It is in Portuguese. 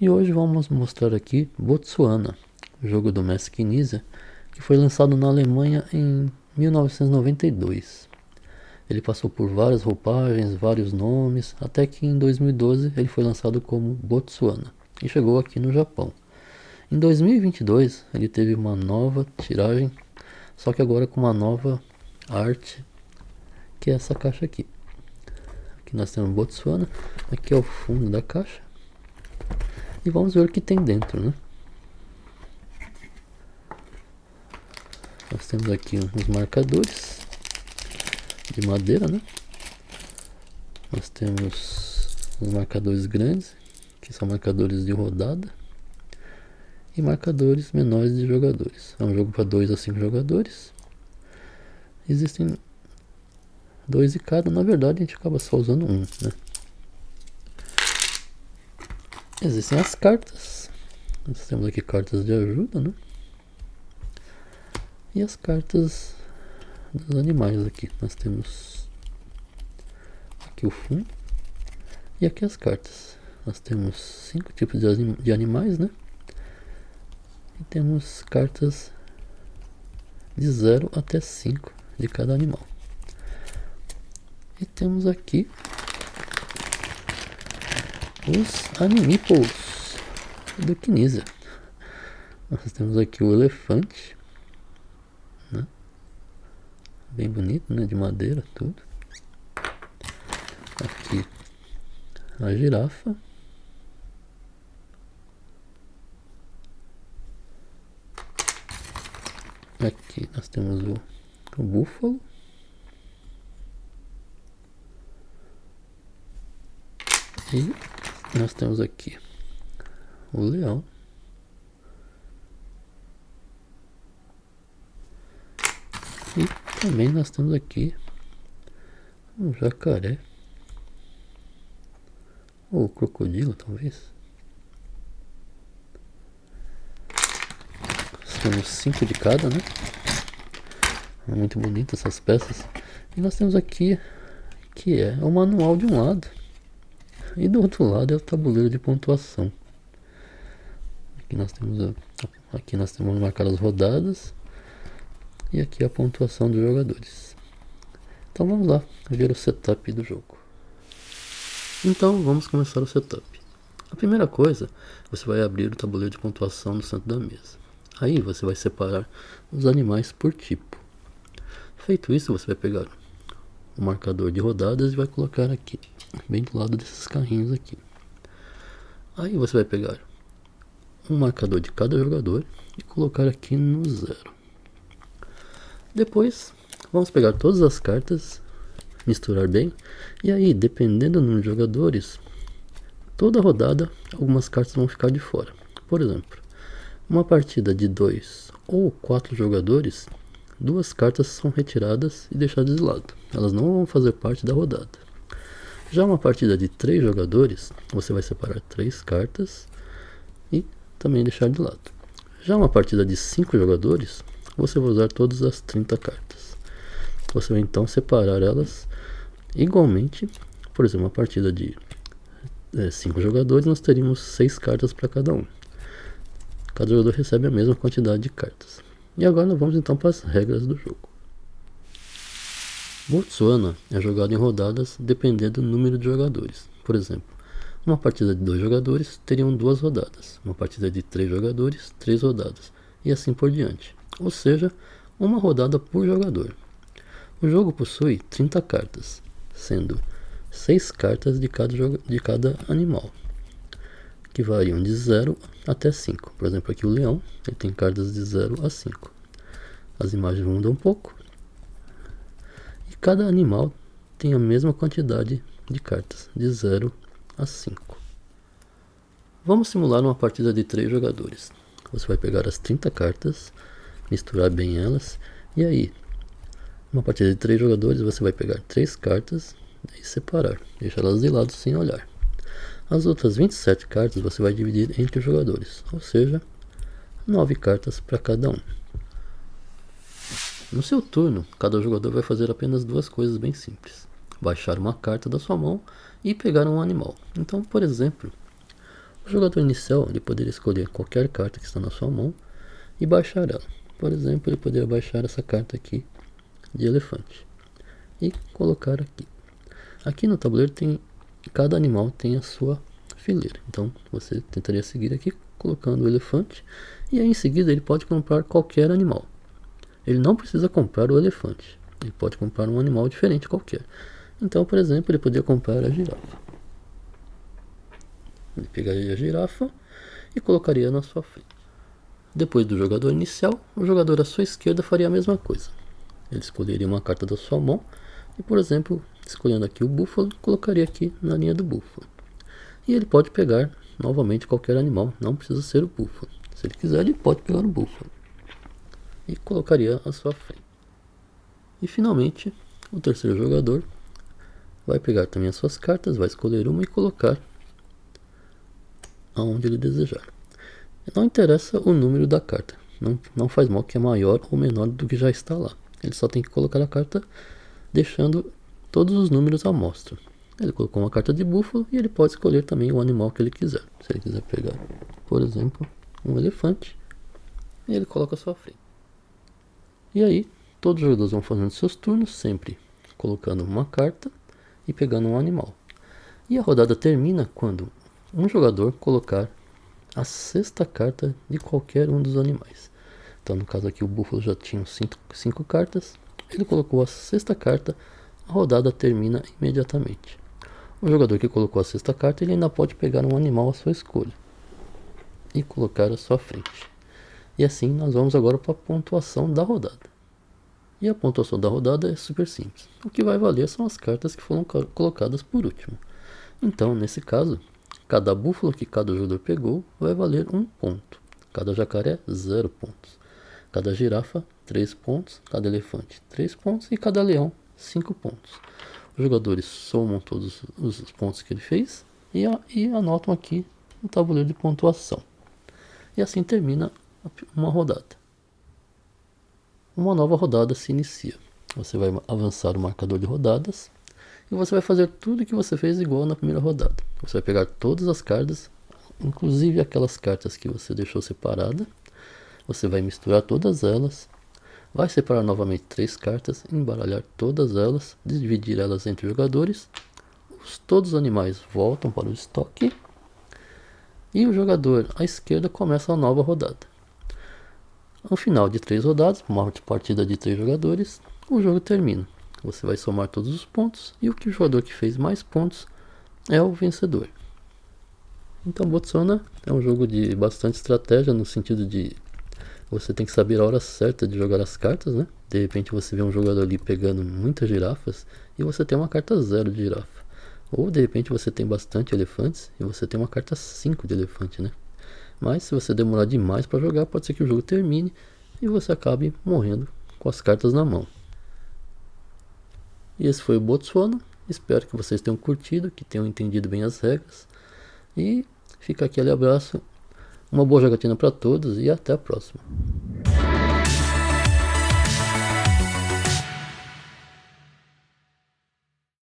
E hoje vamos mostrar aqui Botsuana, jogo do Mass Knizia, que foi lançado na Alemanha em 1992. Ele passou por várias roupagens, vários nomes, até que em 2012 ele foi lançado como Botsuana e chegou aqui no Japão. Em 2022 ele teve uma nova tiragem, só que agora com uma nova arte, que é essa caixa aqui. Aqui nós temos Botsuana, aqui é o fundo da caixa. E vamos ver o que tem dentro, né? Nós temos aqui uns marcadores de madeira, né? Nós temos os marcadores grandes, que são marcadores de rodada, e marcadores menores de jogadores. É um jogo para 2 a 5 jogadores. Existem 2 de cada, na verdade a gente acaba só usando um, né? Existem as cartas. Nós temos aqui cartas de ajuda, né? E as cartas dos animais aqui. Nós temos aqui o fundo. E aqui as cartas. Nós temos 5 tipos de animais, né? E temos cartas de 0 até 5 de cada animal. E temos aqui os Animiples do Knizia. Nós temos aqui o elefante, né? Bem bonito, né? De madeira, tudo. Aqui a girafa. Aqui nós temos o búfalo. E nós temos aqui o leão. E também nós temos aqui um jacaré. Ou crocodilo, talvez. Nós temos 5 de cada, né? É muito bonito essas peças. E nós temos aqui, que é o manual de um lado. E do outro lado é o tabuleiro de pontuação. Aqui nós temos marcar as rodadas. E aqui a pontuação dos jogadores. Então vamos lá ver o setup do jogo. Então vamos começar o setup. A primeira coisa, você vai abrir o tabuleiro de pontuação no centro da mesa. Aí você vai separar os animais por tipo. Feito isso, você vai pegar o marcador de rodadas e vai colocar aqui, bem do lado desses carrinhos aqui. Aí você vai pegar um marcador de cada jogador e colocar aqui no 0. Depois vamos pegar todas as cartas, misturar bem, e aí, dependendo do número de jogadores, toda rodada algumas cartas vão ficar de fora. Por exemplo, uma partida de 2 ou 4 jogadores, 2 cartas são retiradas e deixadas de lado. Elas não vão fazer parte da rodada. Já uma partida de 3 jogadores, você vai separar 3 cartas e também deixar de lado. Já uma partida de 5 jogadores, você vai usar todas as 30 cartas. Você vai então separar elas igualmente. Por exemplo, uma partida de 5 jogadores, nós teríamos 6 cartas para cada um. Cada jogador recebe a mesma quantidade de cartas. E agora nós vamos então para as regras do jogo. Botsuana é jogado em rodadas dependendo do número de jogadores. Por exemplo, uma partida de 2 jogadores teriam 2 rodadas. Uma partida de 3 jogadores, 3 rodadas. E assim por diante. Ou seja, uma rodada por jogador. O jogo possui 30 cartas, sendo 6 cartas de cada animal, que variam de 0 até 5. Por exemplo, aqui o leão, ele tem cartas de 0 a 5. As imagens mudam um pouco. E cada animal tem a mesma quantidade de cartas, de 0 a 5. Vamos simular uma partida de 3 jogadores. Você vai pegar as 30 cartas, misturar bem elas, e aí, uma partida de 3 jogadores, você vai pegar 3 cartas e separar, deixar elas de lado sem olhar. As outras 27 cartas você vai dividir entre os jogadores, ou seja, 9 cartas para cada um. No seu turno, cada jogador vai fazer apenas 2 coisas bem simples: baixar uma carta da sua mão e pegar um animal. Então, por exemplo, O jogador inicial ele poderia escolher qualquer carta que está na sua mão e baixar ela. Por exemplo, ele poderia baixar essa carta aqui de elefante e colocar aqui. Aqui no tabuleiro cada animal tem a sua fileira. Então você tentaria seguir aqui colocando o elefante e aí em seguida ele pode comprar qualquer animal. Ele não precisa comprar o elefante. Ele pode comprar um animal diferente qualquer. Então, por exemplo, ele poderia comprar a girafa. Ele pegaria a girafa e colocaria na sua frente. Depois do jogador inicial, o jogador à sua esquerda faria a mesma coisa. Ele escolheria uma carta da sua mão e, por exemplo, escolhendo aqui o búfalo, colocaria aqui na linha do búfalo. E ele pode pegar novamente qualquer animal, não precisa ser o búfalo. Se ele quiser, ele pode pegar o búfalo e colocaria à sua frente. E finalmente, o terceiro jogador vai pegar também as suas cartas, vai escolher uma e colocar aonde ele desejar. Não interessa o número da carta, não faz mal que é maior ou menor do que já está lá. Ele só tem que colocar a carta deixando todos os números à mostra. Ele colocou uma carta de búfalo e ele pode escolher também o animal que ele quiser. Se ele quiser pegar, por exemplo, um elefante, ele coloca à sua frente. E aí, todos os jogadores vão fazendo seus turnos, sempre colocando uma carta e pegando um animal. E a rodada termina quando um jogador colocar a sexta carta de qualquer um dos animais. Então, no caso aqui, o búfalo já tinha cinco cartas. Ele colocou a sexta carta, a rodada termina imediatamente. O jogador que colocou a sexta carta, ele ainda pode pegar um animal à sua escolha e colocar à sua frente. E assim nós vamos agora para a pontuação da rodada. E a pontuação da rodada é super simples. O que vai valer são as cartas que foram colocadas por último. Então, nesse caso, cada búfalo que cada jogador pegou vai valer 1 ponto. Cada jacaré, 0 pontos. Cada girafa, 3 pontos. Cada elefante, 3 pontos. E cada leão, 5 pontos. Os jogadores somam todos os pontos que ele fez e anotam aqui no tabuleiro de pontuação. E assim termina uma rodada. Uma nova rodada se inicia. Você vai avançar o marcador de rodadas e você vai fazer tudo que você fez igual na primeira rodada. Você vai pegar todas as cartas, inclusive aquelas cartas que você deixou separada. Você vai misturar todas elas, vai separar novamente 3 cartas, embaralhar todas elas, dividir elas entre jogadores. Todos os animais voltam para o estoque e o jogador à esquerda começa a nova rodada. No final de 3 rodadas, uma partida de 3 jogadores, o jogo termina. Você vai somar todos os pontos e o jogador que fez mais pontos é o vencedor. Então, Botswana é um jogo de bastante estratégia, no sentido de você tem que saber a hora certa de jogar as cartas, né? De repente você vê um jogador ali pegando muitas girafas e você tem uma carta 0 de girafa. Ou de repente você tem bastante elefantes e você tem uma carta 5 de elefante, né? Mas se você demorar demais para jogar, pode ser que o jogo termine e você acabe morrendo com as cartas na mão. E esse foi o Botswana. Espero que vocês tenham curtido, que tenham entendido bem as regras. E fica aquele abraço, uma boa jogatina para todos e até a próxima.